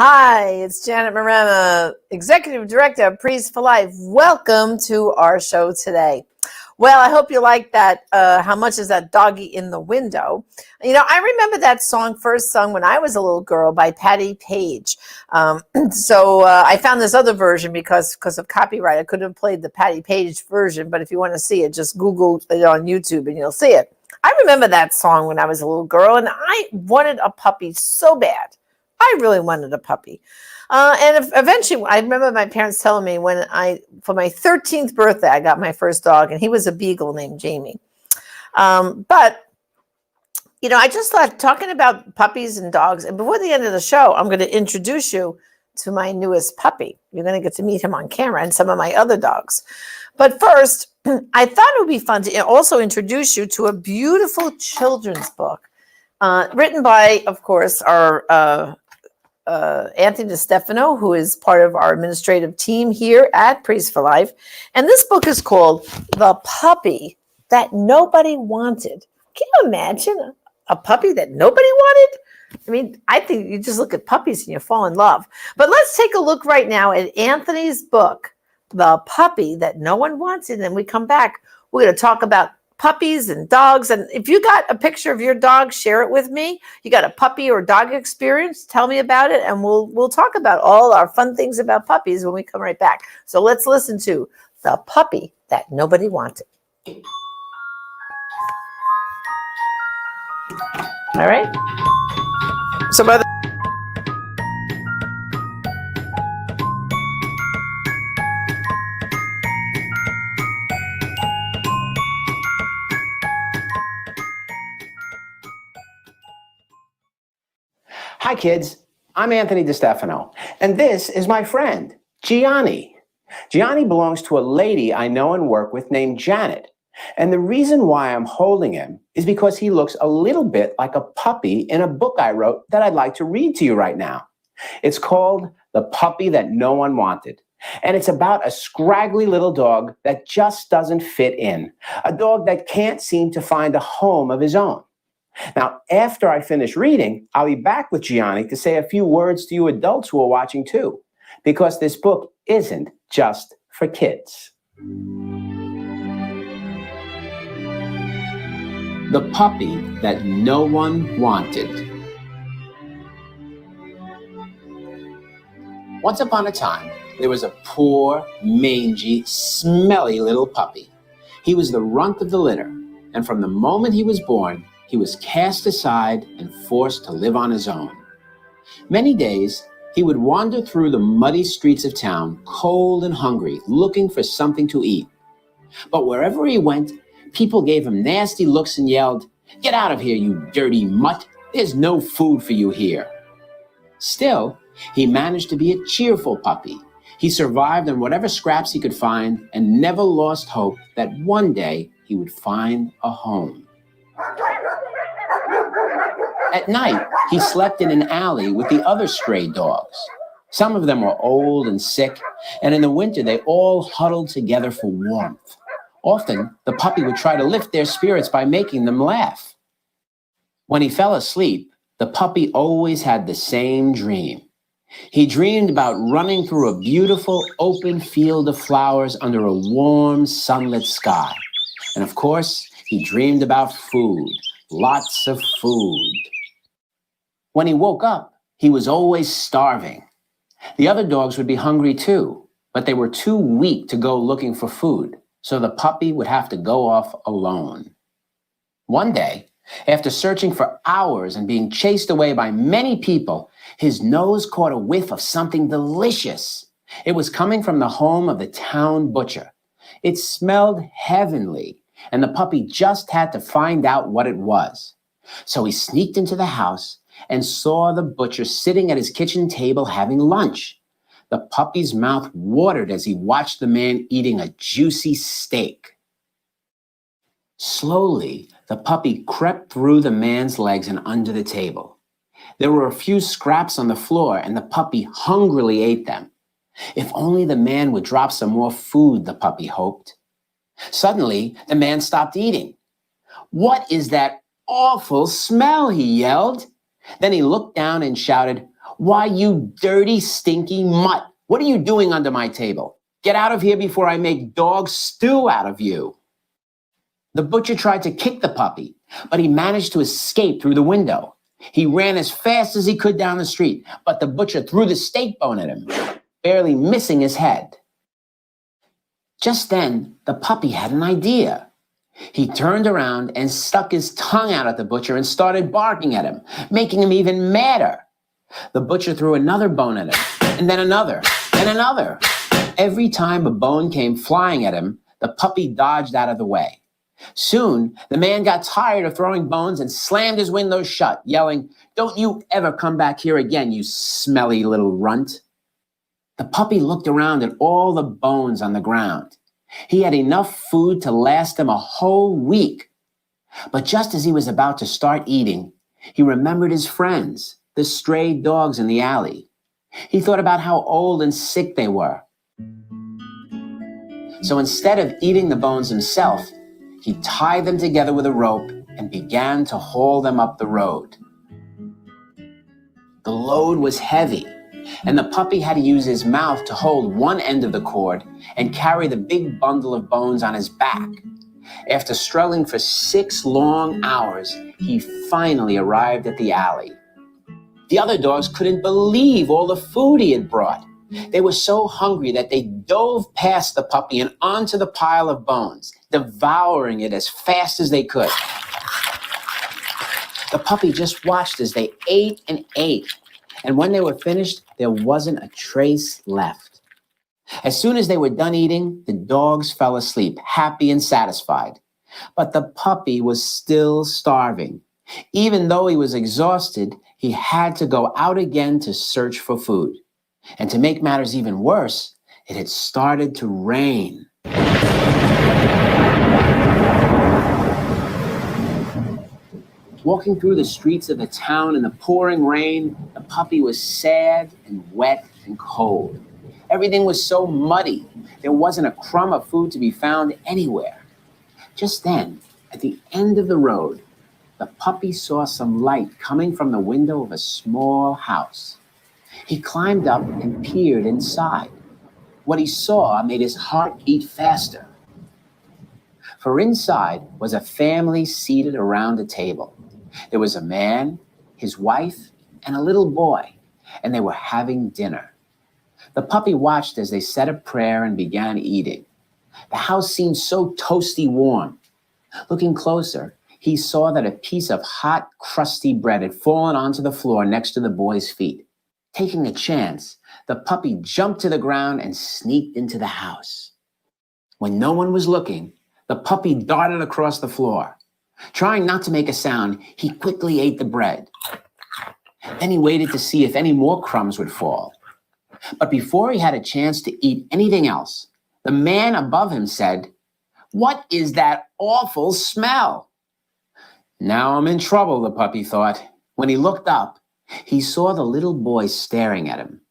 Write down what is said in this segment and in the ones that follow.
Hi, it's Janet Morena, Executive Director of Prees for Life. Welcome to our show today. Well, I hope you like that. How much is that doggy in the window? You know, I remember that song first sung when I was a little girl by Patti Page. So I found this other version because of copyright. I couldn't have played the Patti Page version, but if you want to see it, just Google it on YouTube and you'll see it. I remember that song when I was a little girl, and I wanted a puppy so bad. I really wanted a puppy. Eventually, I remember my parents telling me for my 13th birthday, I got my first dog, and he was a beagle named Jamie. But I just thought talking about puppies and dogs, and before the end of the show, I'm going to introduce you to my newest puppy. You're going to get to meet him on camera and some of my other dogs. But first, I thought it would be fun to also introduce you to a beautiful children's book written by, of course, our Anthony DeStefano, who is part of our administrative team here at Prees for Life. And this book is called The Puppy That Nobody Wanted. Can you imagine a puppy that nobody wanted? I mean, I think you just look at puppies and you fall in love. But let's take a look right now at Anthony's book, The Puppy That No One Wanted. And then we come back, we're going to talk about puppies and dogs. And if you got a picture of your dog, share it with me. You got a puppy or dog experience, tell me about it, and we'll talk about all our fun things about puppies when we come right back. So let's listen to The Puppy That Nobody Wanted. All right. So by the Hi, kids. I'm Anthony DeStefano, and this is my friend, Gianni. Gianni belongs to a lady I know and work with named Janet, and the reason why I'm holding him is because he looks a little bit like a puppy in a book I wrote that I'd like to read to you right now. It's called The Puppy That No One Wanted, and it's about a scraggly little dog that just doesn't fit in, a dog that can't seem to find a home of his own. Now, after I finish reading, I'll be back with Gianni to say a few words to you adults who are watching too, because this book isn't just for kids. The Puppy That No One Wanted. Once upon a time, there was a poor, mangy, smelly little puppy. He was the runt of the litter, and from the moment he was born, he was cast aside and forced to live on his own. Many days, he would wander through the muddy streets of town, cold and hungry, looking for something to eat. But wherever he went, people gave him nasty looks and yelled, "Get out of here, you dirty mutt! There's no food for you here." Still, he managed to be a cheerful puppy. He survived on whatever scraps he could find and never lost hope that one day he would find a home. At night, he slept in an alley with the other stray dogs. Some of them were old and sick, and in the winter they all huddled together for warmth. Often, the puppy would try to lift their spirits by making them laugh. When he fell asleep, the puppy always had the same dream. He dreamed about running through a beautiful open field of flowers under a warm, sunlit sky. And of course, he dreamed about food, lots of food. When he woke up, he was always starving. The other dogs would be hungry too, but they were too weak to go looking for food, so the puppy would have to go off alone. One day, after searching for hours and being chased away by many people, his nose caught a whiff of something delicious. It was coming from the home of the town butcher. It smelled heavenly, and the puppy just had to find out what it was. So he sneaked into the house and saw the butcher sitting at his kitchen table having lunch. The puppy's mouth watered as he watched the man eating a juicy steak. Slowly, the puppy crept through the man's legs and under the table. There were a few scraps on the floor, and the puppy hungrily ate them. If only the man would drop some more food, the puppy hoped. Suddenly, the man stopped eating. "What is that awful smell?" he yelled. Then he looked down and shouted, "Why, you dirty, stinky mutt. What are you doing under my table? Get out of here before I make dog stew out of you." The butcher tried to kick the puppy, but he managed to escape through the window. He ran as fast as he could down the street, but the butcher threw the steak bone at him, barely missing his head. Just then, the puppy had an idea. He turned around and stuck his tongue out at the butcher and started barking at him, making him even madder. The butcher threw another bone at him, and then another, and another. Every time a bone came flying at him, the puppy dodged out of the way. Soon, the man got tired of throwing bones and slammed his window shut, yelling, "Don't you ever come back here again, you smelly little runt." The puppy looked around at all the bones on the ground. He had enough food to last him a whole week. But just as he was about to start eating, he remembered his friends, the stray dogs in the alley. He thought about how old and sick they were. So instead of eating the bones himself, he tied them together with a rope and began to haul them up the road. The load was heavy, and the puppy had to use his mouth to hold one end of the cord and carry the big bundle of bones on his back. After struggling for 6 long hours, he finally arrived at the alley. The other dogs couldn't believe all the food he had brought. They were so hungry that they dove past the puppy and onto the pile of bones, devouring it as fast as they could. The puppy just watched as they ate and ate, and when they were finished, there wasn't a trace left. As soon as they were done eating, the dogs fell asleep, happy and satisfied. But the puppy was still starving. Even though he was exhausted, he had to go out again to search for food. And to make matters even worse, it had started to rain. Walking through the streets of the town in the pouring rain, the puppy was sad and wet and cold. Everything was so muddy. There wasn't a crumb of food to be found anywhere. Just then, at the end of the road, the puppy saw some light coming from the window of a small house. He climbed up and peered inside. What he saw made his heart beat faster. For inside was a family seated around a table. There was a man, his wife, and a little boy, and they were having dinner. The puppy watched as they said a prayer and began eating. The house seemed so toasty warm. Looking closer, he saw that a piece of hot, crusty bread had fallen onto the floor next to the boy's feet. Taking a chance, the puppy jumped to the ground and sneaked into the house. When no one was looking, the puppy darted across the floor. Trying not to make a sound, he quickly ate the bread. Then he waited to see if any more crumbs would fall. But before he had a chance to eat anything else, the man above him said, "What is that awful smell?" Now I'm in trouble, the puppy thought. When he looked up, he saw the little boy staring at him.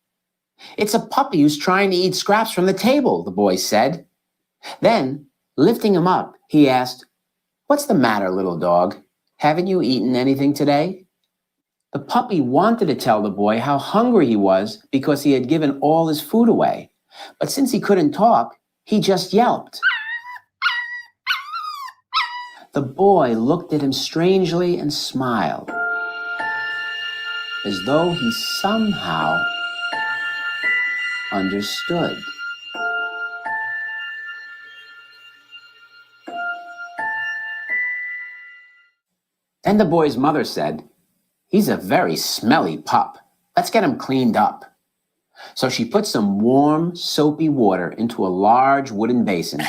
"It's a puppy who's trying to eat scraps from the table," the boy said. Then, lifting him up, he asked, "What's the matter, little dog? Haven't you eaten anything today?" The puppy wanted to tell the boy how hungry he was because he had given all his food away. But since he couldn't talk, he just yelped. The boy looked at him strangely and smiled, as though he somehow understood. Then the boy's mother said, "He's a very smelly pup. Let's get him cleaned up." So she put some warm, soapy water into a large wooden basin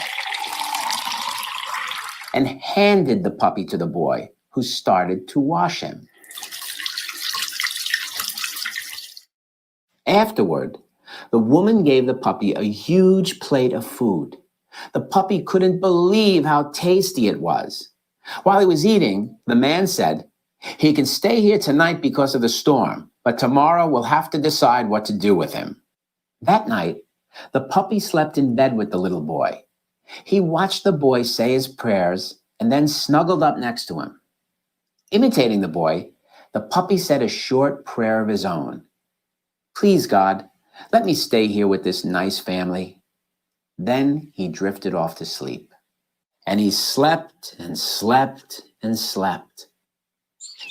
and handed the puppy to the boy, who started to wash him. Afterward, the woman gave the puppy a huge plate of food. The puppy couldn't believe how tasty it was. While he was eating, the man said, "He can stay here tonight because of the storm, but tomorrow we'll have to decide what to do with him." That night, the puppy slept in bed with the little boy. He watched the boy say his prayers and then snuggled up next to him. Imitating the boy, the puppy said a short prayer of his own. Please, God, let me stay here with this nice family. Then he drifted off to sleep. And he slept and slept and slept.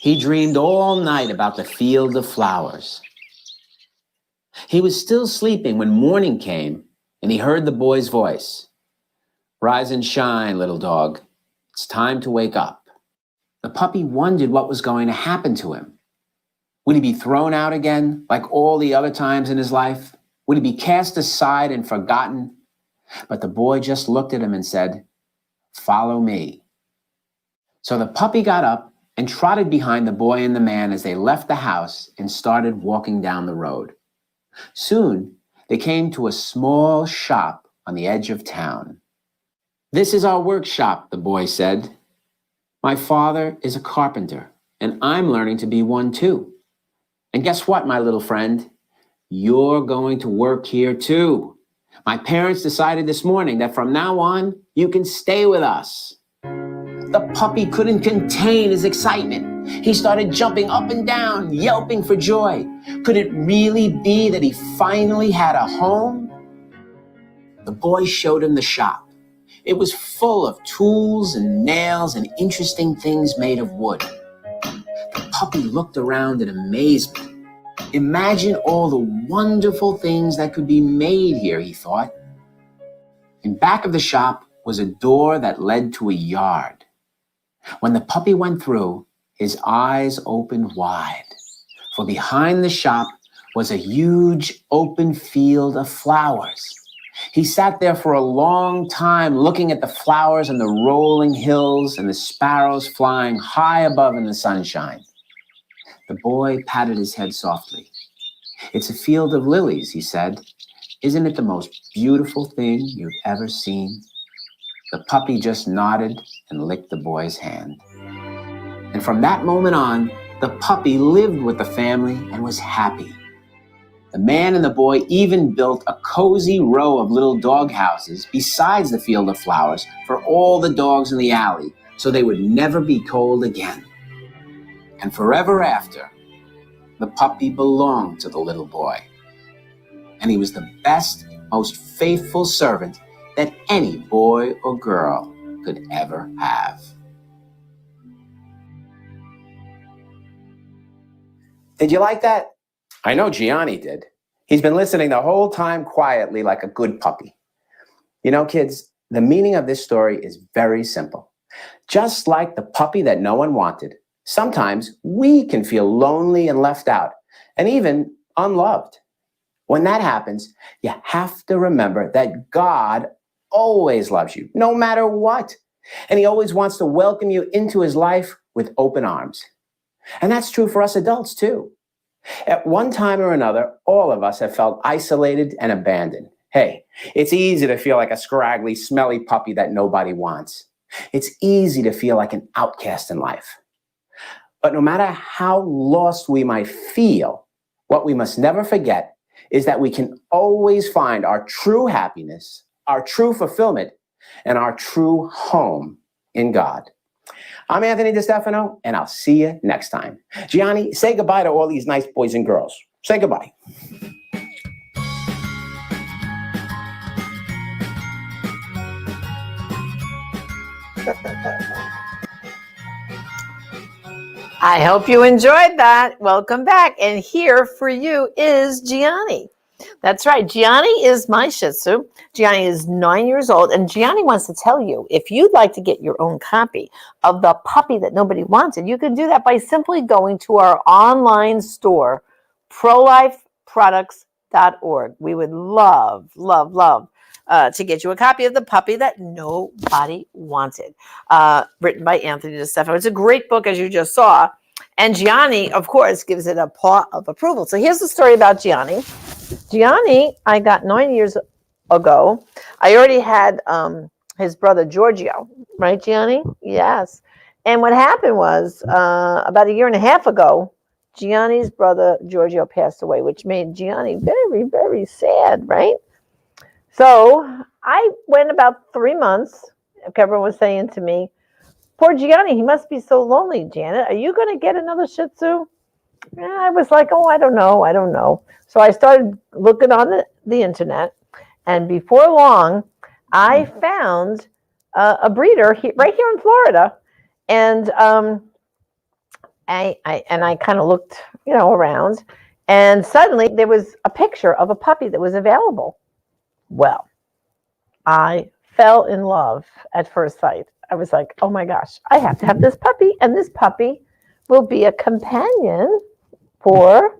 He dreamed all night about the field of flowers. He was still sleeping when morning came, and he heard the boy's voice. Rise and shine, little dog. It's time to wake up. The puppy wondered what was going to happen to him. Would he be thrown out again, like all the other times in his life? Would he be cast aside and forgotten? But the boy just looked at him and said, "Follow me." So the puppy got up and trotted behind the boy and the man as they left the house and started walking down the road. Soon, they came to a small shop on the edge of town. "This is our workshop," the boy said. "My father is a carpenter, and I'm learning to be one too. And guess what, my little friend? You're going to work here too. My parents decided this morning that from now on, you can stay with us." The puppy couldn't contain his excitement. He started jumping up and down, yelping for joy. Could it really be that he finally had a home? The boy showed him the shop. It was full of tools and nails and interesting things made of wood. The puppy looked around in amazement. Imagine all the wonderful things that could be made here, he thought. In back of the shop was a door that led to a yard. When the puppy went through, his eyes opened wide, for behind the shop was a huge open field of flowers. He sat there for a long time looking at the flowers and the rolling hills and the sparrows flying high above in the sunshine. The boy patted his head softly. "It's a field of lilies," he said. "Isn't it the most beautiful thing you've ever seen?" The puppy just nodded and licked the boy's hand. And from that moment on, the puppy lived with the family and was happy. The man and the boy even built a cozy row of little dog houses besides the field of flowers for all the dogs in the alley, so they would never be cold again. And forever after, the puppy belonged to the little boy. And he was the best, most faithful servant that any boy or girl could ever have. Did you like that? I know Gianni did. He's been listening the whole time quietly like a good puppy. You know, kids, the meaning of this story is very simple. Just like the puppy that no one wanted, sometimes we can feel lonely and left out, and even unloved. When that happens, you have to remember that God always loves you, no matter what. And he always wants to welcome you into his life with open arms. And that's true for us adults too. At one time or another, all of us have felt isolated and abandoned. Hey, it's easy to feel like a scraggly, smelly puppy that nobody wants. It's easy to feel like an outcast in life. But no matter how lost we might feel, what we must never forget is that we can always find our true happiness, our true fulfillment, and our true home in God. I'm Anthony DeStefano, and I'll see you next time. Gianni, say goodbye to all these nice boys and girls. Say goodbye. I hope you enjoyed that. Welcome back. And here for you is Gianni. That's right. Gianni is my Shih Tzu. Gianni is 9 years old. And Gianni wants to tell you, if you'd like to get your own copy of The Puppy That Nobody Wanted, you can do that by simply going to our online store, prolifeproducts.org. We would love to get you a copy of The Puppy That Nobody Wanted, written by Anthony DeStefano. It's a great book, as you just saw. And Gianni, of course, gives it a paw of approval. So here's the story about Gianni. Gianni, I got 9 years ago. I already had his brother Giorgio, right, Gianni? Yes. And what happened was about a year and a half ago, Gianni's brother Giorgio passed away, which made Gianni very, very sad, right? So I went about 3 months. Everyone was saying to me, "Poor Gianni, he must be so lonely, Janet. Are you going to get another Shih Tzu?" I was like, oh, I don't know. So I started looking on the internet, and before long, I found a breeder right here in Florida, and I kind of looked, around, and suddenly there was a picture of a puppy that was available. Well, I fell in love at first sight. I was like, oh my gosh, I have to have this puppy, and this puppy will be a companion for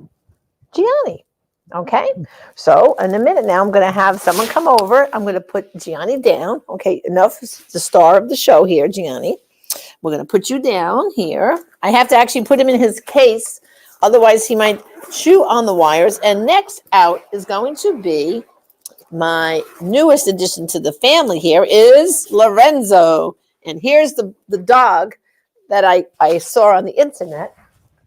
Gianni. Okay, so in a minute now, I'm going to have someone come over. I'm going to put Gianni down. Okay, enough. The star of the show here, Gianni. We're going to put you down here. I have to actually put him in his case. Otherwise, he might chew on the wires. And next out is going to be my newest addition to the family here is Lorenzo. And here's the dog that I saw on the internet.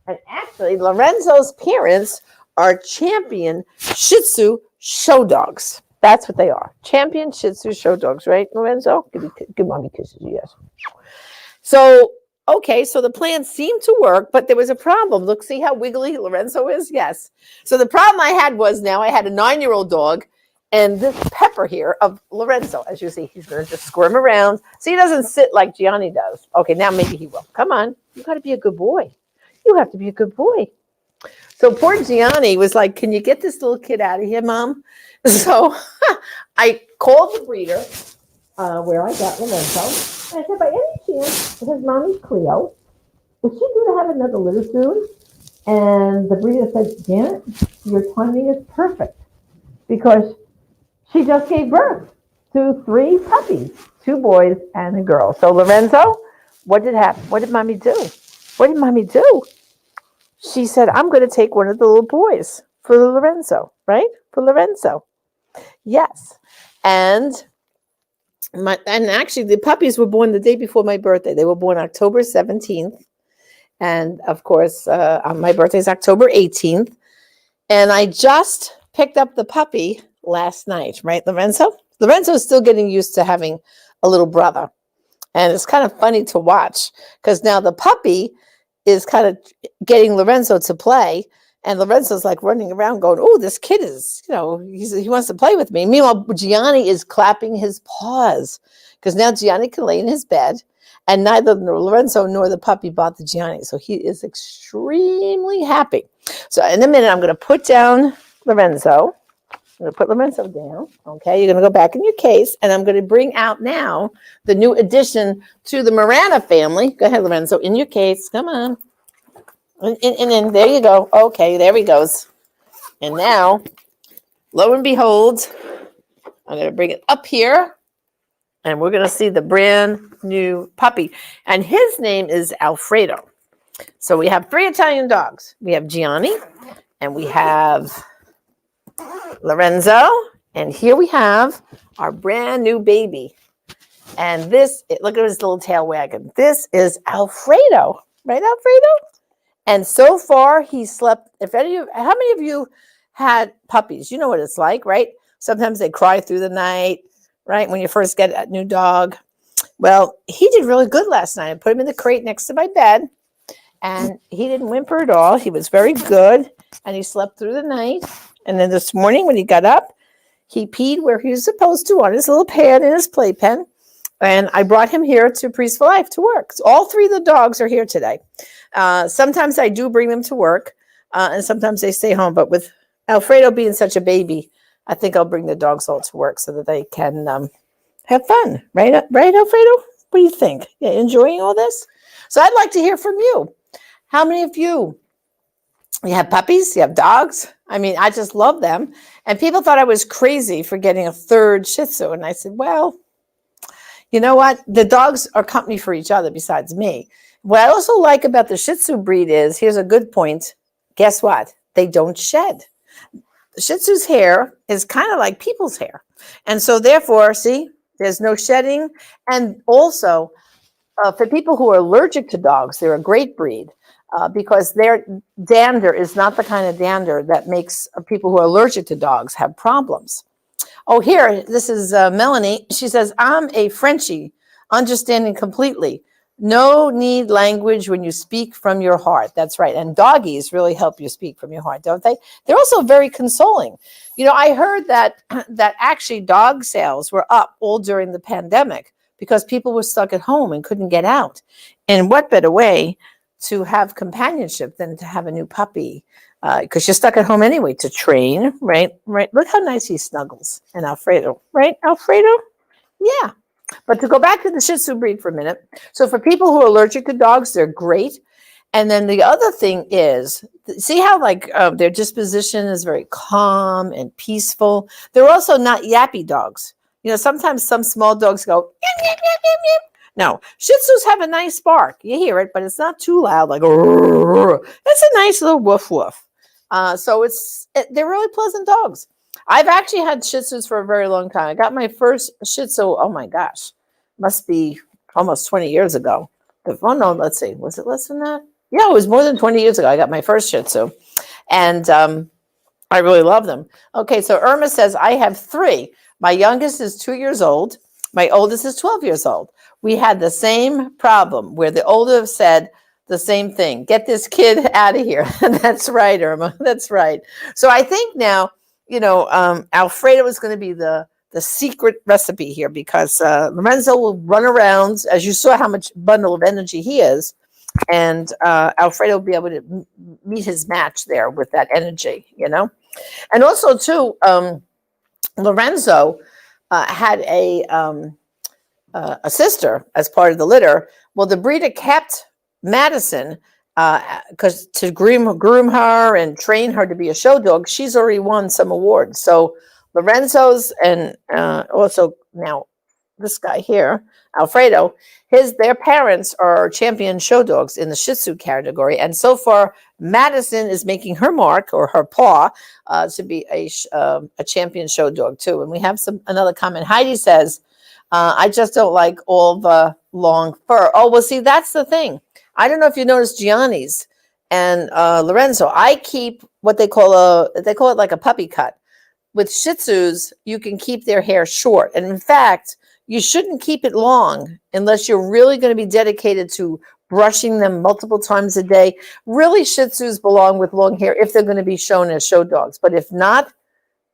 And actually, Lorenzo's parents are champion Shih Tzu show dogs. That's what they are. Champion Shih Tzu show dogs, right, Lorenzo? Give mommy kisses, yes. So, okay, so the plan seemed to work, but there was a problem. Look, see how wiggly Lorenzo is? Yes. So the problem I had was now I had a 9-year-old dog and this Pepper here of Lorenzo. As you see, he's going to just squirm around. So he doesn't sit like Gianni does. Okay, now maybe he will. Come on. You got to be a good boy. You have to be a good boy. So poor Gianni was like, can you get this little kid out of here, Mom? So I called the breeder where I got Lorenzo. And I said, by any chance, his mommy's Cleo, is she going to have another litter soon? And the breeder said, Janet, your timing is perfect because she just gave birth to 3 puppies, 2 boys and a girl. So Lorenzo, what did happen? What did mommy do? What did mommy do? She said, I'm going to take one of the little boys for Lorenzo, right? For Lorenzo. Yes. And actually the puppies were born the day before my birthday. They were born October 17th. And of course, my birthday is October 18th. And I just picked up the puppy last night, right, Lorenzo? Lorenzo is still getting used to having a little brother. And it's kind of funny to watch because now the puppy is kind of getting Lorenzo to play. And Lorenzo's like running around going, oh, this kid is, he wants to play with me. Meanwhile, Gianni is clapping his paws because now Gianni can lay in his bed and neither Lorenzo nor the puppy bothered Gianni. So he is extremely happy. So in a minute, I'm going to put down Lorenzo. I'm going to put Lorenzo down. Okay, you're going to go back in your case and I'm going to bring out now the new addition to the Marana family. Go ahead, Lorenzo, in your case. Come on. And there you go. Okay, there he goes. And now, lo and behold, I'm going to bring it up here. And we're going to see the brand new puppy. And his name is Alfredo. So we have 3 Italian dogs. We have Gianni. And we have Lorenzo. And here we have our brand new baby. And look at his little tail wagging. This is Alfredo. Right, Alfredo? And so far, he slept. How many of you had puppies? You know what it's like, right? Sometimes they cry through the night, right? When you first get a new dog. Well, he did really good last night. I put him in the crate next to my bed, and he didn't whimper at all. He was very good, and he slept through the night. And then this morning, when he got up, he peed where he was supposed to on his little pad in his playpen. And I brought him here to Priest for Life to work. So all 3 of the dogs are here today. Sometimes I do bring them to work, and sometimes they stay home. But with Alfredo being such a baby, I think I'll bring the dogs all to work so that they can have fun. Right, Alfredo? What do you think? Yeah, enjoying all this? So I'd like to hear from you. How many of you have puppies? You have dogs? I mean, I just love them. And people thought I was crazy for getting a 3rd Shih Tzu. And I said, well, you know what? The dogs are company for each other besides me. What I also like about the Shih Tzu breed is, here's a good point. Guess what? They don't shed. The Shih Tzu's hair is kind of like people's hair. And so therefore, see, there's no shedding. And also, for people who are allergic to dogs, they're a great breed because their dander is not the kind of dander that makes people who are allergic to dogs have problems. Oh, here, this is Melanie. She says, I'm a Frenchie, understanding completely. No need language when you speak from your heart. That's right. And doggies really help you speak from your heart, don't they? They're also very consoling. I heard that that actually dog sales were up all during the pandemic because people were stuck at home and couldn't get out. And what better way to have companionship than to have a new puppy? Because you're stuck at home anyway to train, right? Right. Look how nice he snuggles. And Alfredo, right? Alfredo? Yeah. But to go back to the Shih Tzu breed for a minute, so for people who are allergic to dogs, they're great. And then the other thing is, see how their disposition is very calm and peaceful. They're also not yappy dogs. Sometimes some small dogs go yap, yap, yap, yap, yap. No, Shih Tzus have a nice bark. You hear it, but it's not too loud. Like it's a nice little woof woof. So they're really pleasant dogs. I've actually had Shih Tzus for a very long time. I got my first Shih Tzu, oh my gosh, must be almost 20 years ago. Oh no, let's see, was it less than that? Yeah, it was more than 20 years ago. I got my first Shih Tzu, and I really love them. Okay, so Irma says, I have 3. My youngest is 2 years old. My oldest is 12 years old. We had the same problem where the older said the same thing. Get this kid out of here. That's right, Irma. That's right. So I think now, Alfredo is going to be the secret recipe here because Lorenzo will run around, as you saw how much bundle of energy he is, and Alfredo will be able to meet his match there with that energy, And also, too, Lorenzo had a sister as part of the litter. Well, the breeder kept Madison because to groom her and train her to be a show dog. She's already won some awards. So Lorenzo's and also now this guy here, Alfredo, their parents are champion show dogs in the Shih Tzu category. And so far, Madison is making her mark or her paw to be a champion show dog too. And we have another comment. Heidi says, I just don't like all the long fur. Oh, well, see, that's the thing. I don't know if you noticed Gianni's and Lorenzo. I keep what they call it like a puppy cut. With Shih Tzus, you can keep their hair short. And in fact, you shouldn't keep it long unless you're really going to be dedicated to brushing them multiple times a day. Really, Shih Tzus belong with long hair if they're going to be shown as show dogs. But if not,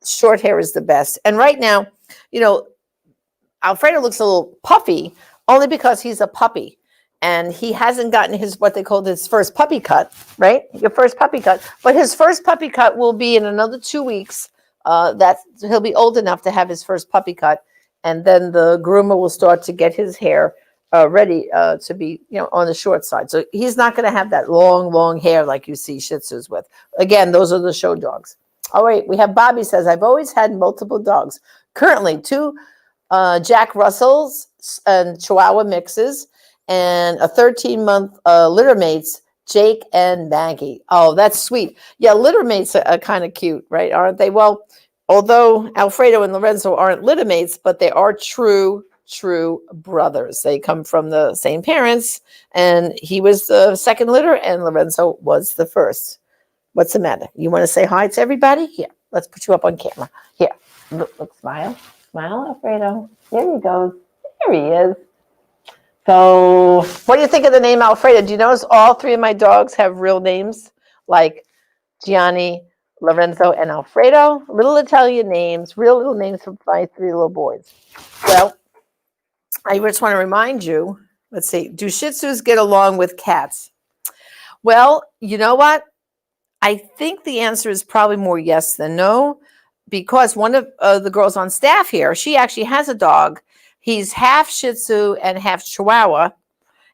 short hair is the best. And right now, Alfredo looks a little puffy only because he's a puppy. And he hasn't gotten what they call his first puppy cut, right? Your first puppy cut. But his first puppy cut will be in another 2 weeks. He'll be old enough to have his first puppy cut. And then the groomer will start to get his hair ready to be, on the short side. So he's not going to have that long, long hair like you see Shih Tzus with. Again, those are the show dogs. All right, we have Bobby says, I've always had multiple dogs. Currently, 2 Jack Russells and Chihuahua mixes, and a 13-month litter mates, Jake and Maggie. Oh, that's sweet. Yeah, litter mates are kind of cute, right? Aren't they? Well, although Alfredo and Lorenzo aren't litter mates, but they are true brothers. They come from the same parents, and he was the second litter, and Lorenzo was the first. What's the matter? You want to say hi to everybody? Here, let's put you up on camera. Here, look, smile. Smile, Alfredo. There he goes. There he is. So what do you think of the name Alfredo? Do you notice all 3 of my dogs have real names like Gianni, Lorenzo, and Alfredo? Little Italian names, real little names for my 3 little boys. Well, I just want to remind you, let's see, do Shih Tzus get along with cats? Well, you know what? I think the answer is probably more yes than no, because one of the girls on staff here, she actually has a dog. He's half Shih Tzu and half Chihuahua,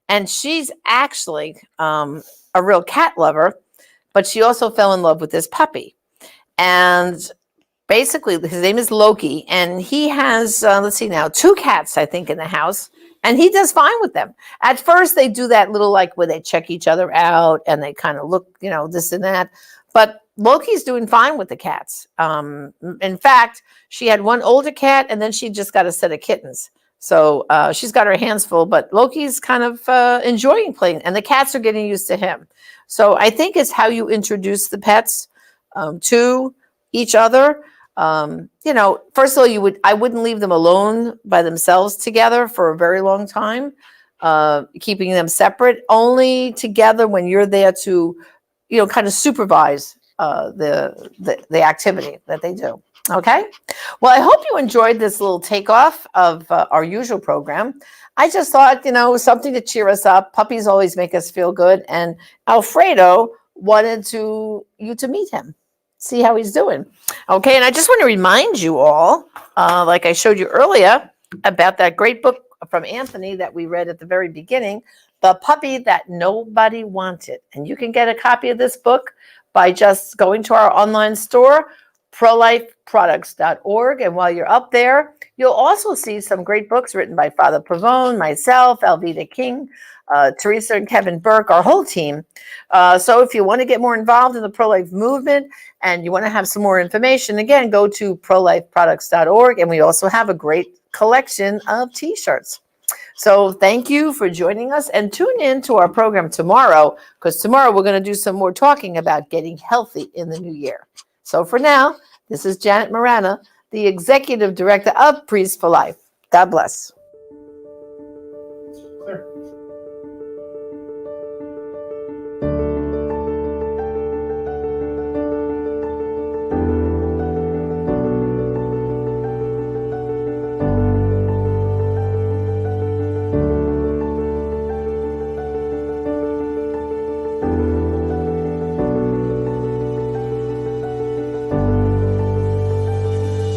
and she's actually a real cat lover, but she also fell in love with this puppy. And basically, his name is Loki, and he has, 2 cats, I think, in the house, and he does fine with them. At first, they do that little, where they check each other out, and they kind of look, this and that, but Loki's doing fine with the cats. In fact, she had one older cat, and then she just got a set of kittens. So she's got her hands full, but Loki's kind of enjoying playing, and the cats are getting used to him. So I think it's how you introduce the pets to each other. First of all, I wouldn't leave them alone by themselves together for a very long time. keeping them separate, only together when you're there to, kind of supervise the activity that they do. Okay. Well, I hope you enjoyed this little takeoff of our usual program. I just thought, something to cheer us up. Puppies always make us feel good. And Alfredo wanted you to meet him, see how he's doing. Okay. And I just want to remind you all, like I showed you earlier, about that great book from Anthony that we read at the very beginning, The Puppy That Nobody Wanted. And you can get a copy of this book by just going to our online store, prolifeproducts.org. And while you're up there, you'll also see some great books written by Father Pavone, myself, Alveda King, Teresa and Kevin Burke, our whole team. So if you want to get more involved in the pro-life movement and you want to have some more information, again, go to prolifeproducts.org. And we also have a great collection of t-shirts. So thank you for joining us, and tune in to our program tomorrow, because tomorrow we're going to do some more talking about getting healthy in the new year. So for now, this is Janet Marana, the Executive Director of Priests for Life. God bless.